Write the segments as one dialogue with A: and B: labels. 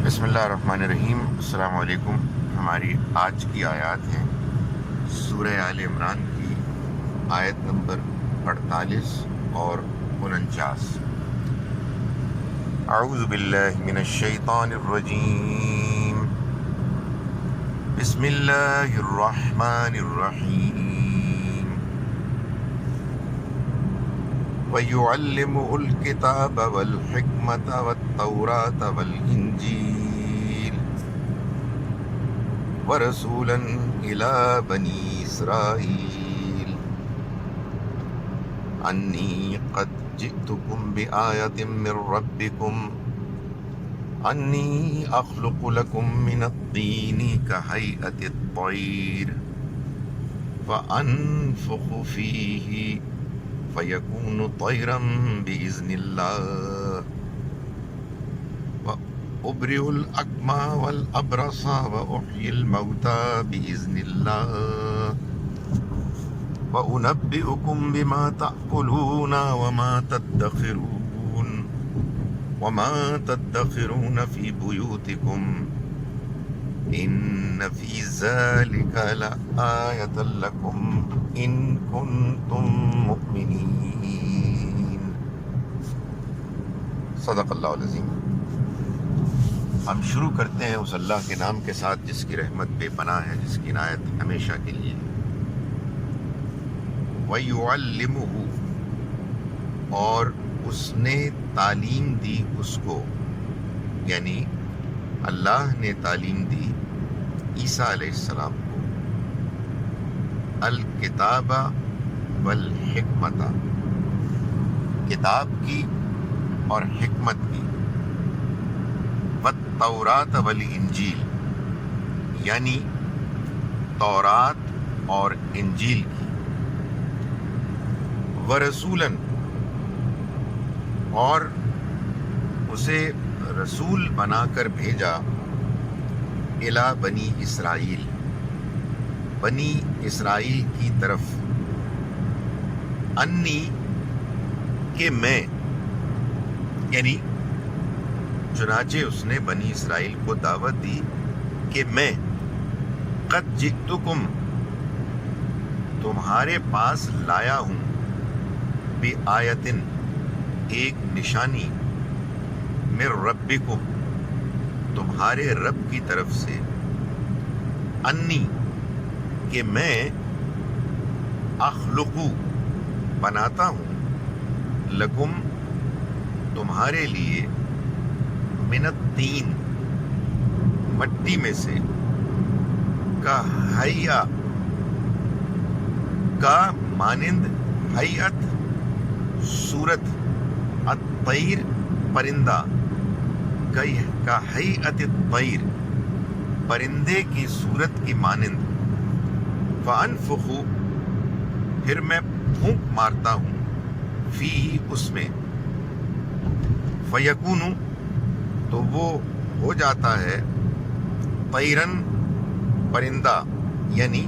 A: بسم اللہ الرحمن الرحیم۔ السلام علیکم۔ ہماری آج کی آیات ہیں سورہ آل عمران کی آیت نمبر 48 اور 49۔ اعوذ باللہ من الشیطان الرجیم، بسم اللہ الرحمن الرحیم۔ وَيُعَلِّمُهُ الْكِتَابَ وَالْحِكْمَةَ وَالتَّوْرَاةَ وَالْإِنْجِيلَ وَرَسُولًا إِلَى بَنِي إِسْرَائِيلَ أَنِّي قَدْ جِئْتُكُمْ بِآيَةٍ مِّن رَّبِّكُمْ أَنِّي أَخْلُقُ لَكُم مِّنَ الطِّينِ كَهَيْئَةِ الطَّيْرِ فَأَنفُخُ فِيهِ فَيَكُونُ طَيْرًا بِإِذْنِ اللَّهِ وَأُبْرِئُ الْأَكْمَهَ وَالْأَبْرَصَ وَأُحْيِي الْمَوْتَى بِإِذْنِ اللَّهِ وَأُنَبِّئُكُم بِمَا تَأْكُلُونَ وَمَا تَدَّخِرُونَ فِي بُيُوتِكُمْ إِنَّ فِي ذَلِكَ لَآيَةً لَكُمْ إِن كُنتُم مُؤْمِنِينَ۔ صدق اللہ العظیم۔ ہم شروع کرتے ہیں اس اللہ کے نام کے ساتھ جس کی رحمت بے پناہ ہے، جس کی عنایت ہمیشہ کے لیے۔ وَيُعَلِّمُهُ، اور اس نے تعلیم دی اس کو، یعنی اللہ نے تعلیم دی عیسیٰ علیہ السلام کو، الکتاب والحکمت، کتاب کی اور حکمت کی، والتورات والانجیل، یعنی تورات اور انجیل کی، ورسولاً، اور اسے رسول بنا کر بھیجا، الی بنی اسرائیل، بنی اسرائیل کی طرف، انی، کہ میں، یعنی چنانچہ اس نے بنی اسرائیل کو دعوت دی کہ میں قد جئتکم، تمہارے پاس لایا ہوں، بآیتن، ایک نشانی، من ربکم، تمہارے رب کی طرف سے، انی، کہ میں اخلقو، بناتا ہوں، لکم، تمہارے لیے، من الطین، مٹی میں سے، کا حیا، کا مانند، حیات، صورت، الطیر، پرندہ، کا حیات الطیر، پرندے کی صورت کی مانند، فانفخ، پھر میں پھونک مارتا ہوں، فی، اس میں، فیکون، تو وہ ہو جاتا ہے، طیرن، پرندہ، یعنی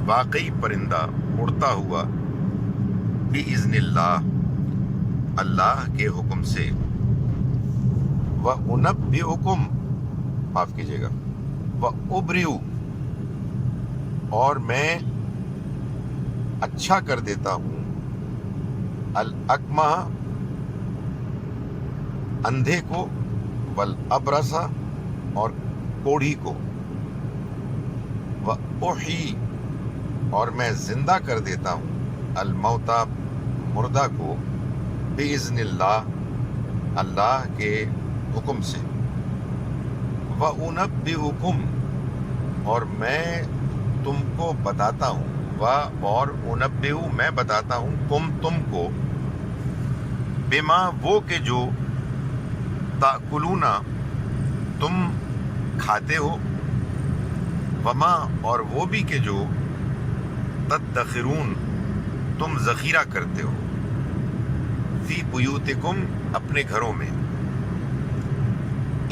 A: واقعی پرندہ، اڑتا ہوا، بِإِذْنِ اللہ، اللہ کے حکم سے، وَأُنَبِّئُكُمْ، معاف کیجیے گا، وَأُبْرِئُ، اور میں اچھا کر دیتا ہوں، الْأَكْمَحَ، اندھے کو، والابرص، اور کوڑھی کو، وأحیی، اور میں زندہ کر دیتا ہوں، الموتى، مردہ کو، بإذن اللہ، اللہ کے حکم سے، وأنبئکم، اور میں تم کو بتاتا ہوں، اور انبئ، میں بتاتا ہوں، تم کو، بما، وہ کہ جو، تأکلون، تم کھاتے ہو، وما، اور وہ بھی کہ جو، تدخرون، تم ذخیرہ کرتے ہو، فی بیوتکم، اپنے گھروں میں،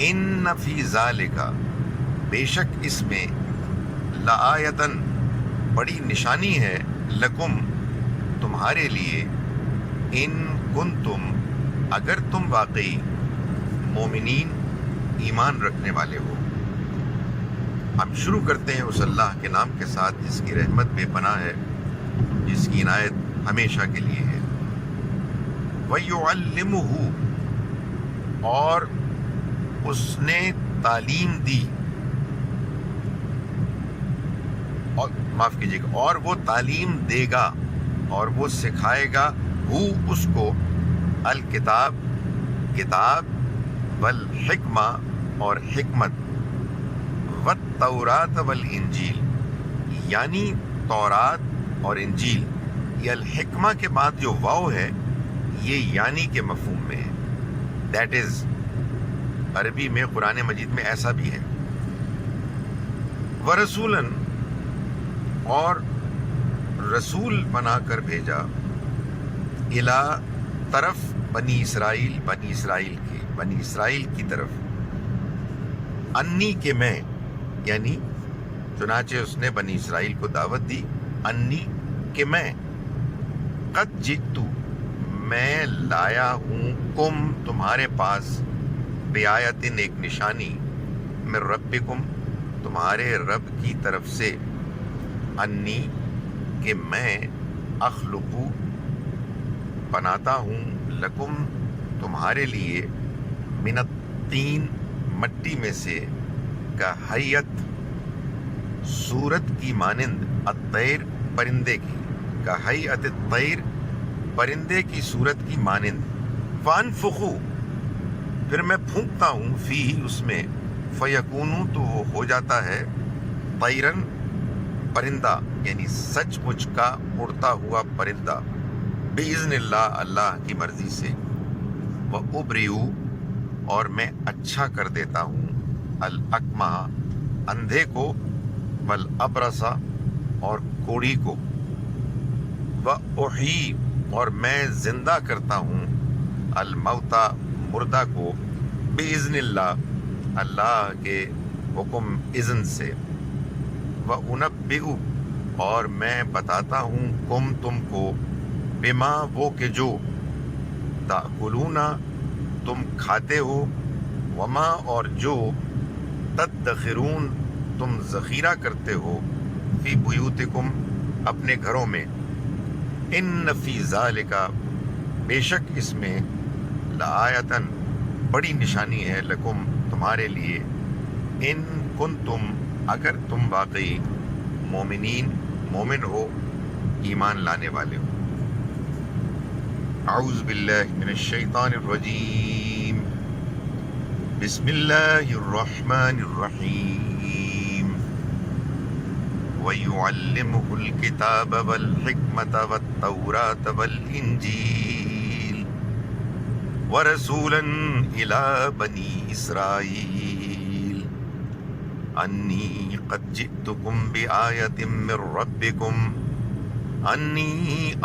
A: ان فی ذالک، بے شک اس میں، لآیتن، بڑی نشانی ہے، لکم، تمہارے لیے، ان کنتم، اگر تم واقعی مومنین ایمان رکھنے والے ہو۔ ہم شروع کرتے ہیں اس اللہ کے نام کے ساتھ جس کی رحمت بے پناہ ہے، جس کی عنایت ہمیشہ کے لیے ہے۔ وَيُعَلِّمُهُ، اور اس نے تعلیم دی، اور معاف کیجیے گا، اور وہ تعلیم دے گا اور وہ سکھائے گا، ہو اس کو، الکتاب کتاب، والحکمہ اور حکمت، والتورات والانجیل یعنی تورات اور انجیل۔ یہ الحکمہ کے بعد جو واو ہے یہ یعنی کے مفہوم میں ہے، دیٹ از عربی میں قرآن مجید میں ایسا بھی ہے۔ ورسولاً، اور رسول بنا کر بھیجا، الا طرف بنی اسرائیل، بنی اسرائیل کی طرف، انی کہ میں، یعنی چنانچہ اس نے بنی اسرائیل کو دعوت دی، انی کہ میں، قد جئتو میں لایا ہوں، کم تمہارے پاس، بیایتن ایک نشانی، من ربکم تمہارے رب کی طرف سے، انی کہ میں، اخلقو بناتا ہوں، لکم تمہارے لیے، من الطین مٹی میں سے، کا حیت صورت کی مانند، الطیر پرندے کی، کا حیت الطیر پرندے کی صورت کی مانند، فانفخو پھر میں پھونکتا ہوں، فی اس میں، فیکونو تو وہ ہو جاتا ہے، طیرن پرندہ، یعنی سچ مچ کا اڑتا ہوا پرندہ، بِإِذْنِ اللہ اللہ کی مرضی سے، وَأُبْرِئُ اور میں اچھا کر دیتا ہوں، الْأَكْمَحَ اندھے کو، وَالْأَبْرَصَ اور کوڑی کو، وَأُحْيِي اور میں زندہ کرتا ہوں، الْمَوْتَى مردہ کو، بِإِذْنِ اللہ اللہ کے حکم اذن سے، وَأُنَبِّئُ اور میں بتاتا ہوں، کم تم کو، بما وہ کہ جو، تأکلون تم کھاتے ہو، وما اور جو، تدخرون تم ذخیرہ کرتے ہو، فی بیوتکم اپنے گھروں میں، ان فی ذالک بے شک اس میں، لآیتن بڑی نشانی ہے، لکم تمہارے لیے، ان کنتم اگر تم واقعی، مومنین مومن ہو، ایمان لانے والے ہو۔ اعوذ باللہ من الشیطان الرجیم، بسم اللہ الرحمن الرحیم، وَيُعَلِّمُهُ الْكِتَابَ وَالْحِكْمَةَ وَالتَّوْرَاةَ وَالْإِنْجِيلَ وَرَسُولًا إِلَى بَنِي إِسْرَائِيلَ أَنِّي قَدْ جِئْتُكُمْ بِآيَةٍ مِّن رَّبِّكُمْ أَنِّي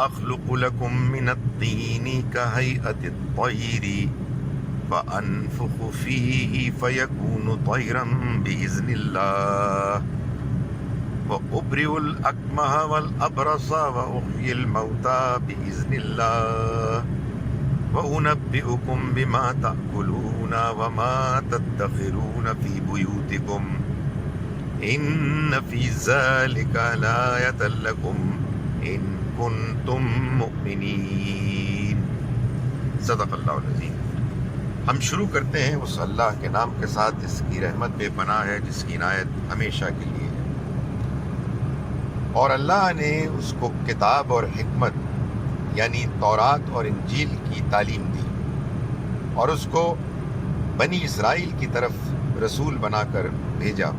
A: أَخْلُقُ لَكُم مِّنَ الطِّينِ كَهَيْئَةِ الطَّيْرِ فَأَنفُخُ فِيهِ فَيَكُونُ طَيْرًا بِإِذْنِ اللَّهِ وَأُبْرِئُ الْأَكْمَحَ وَالْأَبْرَصَ وَأُحْيِي الْمَوْتَى بِإِذْنِ اللَّهِ وَأُنَبِّئُكُم بِمَا تَأْكُلُونَ وَمَا تَدَّخِرُونَ فِي بُيُوتِكُمْ إِنَّ فِي ذَلِكَ لَآيَةً لَكُمْ إِن كُنتُم مُؤْمِنِينَ۔ صدق اللہ العظیم۔ ہم شروع کرتے ہیں اس اللہ کے نام کے ساتھ جس کی رحمت بے پناہ ہے، جس کی عنایت ہمیشہ کے لیے ہے۔ اور اللہ نے اس کو کتاب اور حکمت یعنی تورات اور انجیل کی تعلیم دی، اور اس کو بنی اسرائیل کی طرف رسول بنا کر بھیجا،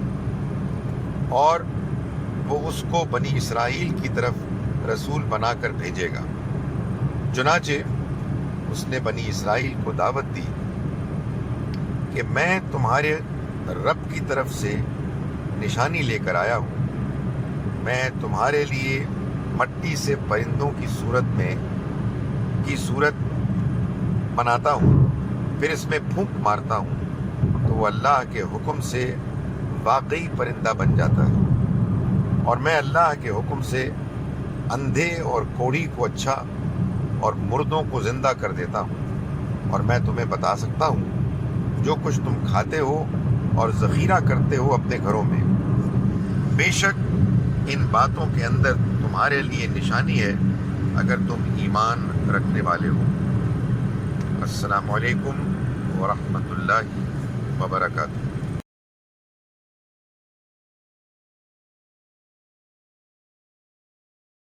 A: اور وہ اس کو بنی اسرائیل کی طرف رسول بنا کر بھیجے گا۔ چنانچہ اس نے بنی اسرائیل کو دعوت دی کہ میں تمہارے رب کی طرف سے نشانی لے کر آیا ہوں، میں تمہارے لیے مٹی سے پرندوں کی صورت بناتا ہوں، پھر اس میں پھونک مارتا ہوں تو وہ اللہ کے حکم سے واقعی پرندہ بن جاتا ہے، اور میں اللہ کے حکم سے اندھے اور کوڑی کو اچھا اور مردوں کو زندہ کر دیتا ہوں، اور میں تمہیں بتا سکتا ہوں، جو کچھ تم کھاتے ہو اور ذخیرہ کرتے ہو اپنے گھروں میں، بے شک ان باتوں کے اندر تمہارے لیے نشانی ہے اگر تم ایمان رکھنے والے ہو۔ السلام علیکم ورحمۃ اللہ وبرکاتہ۔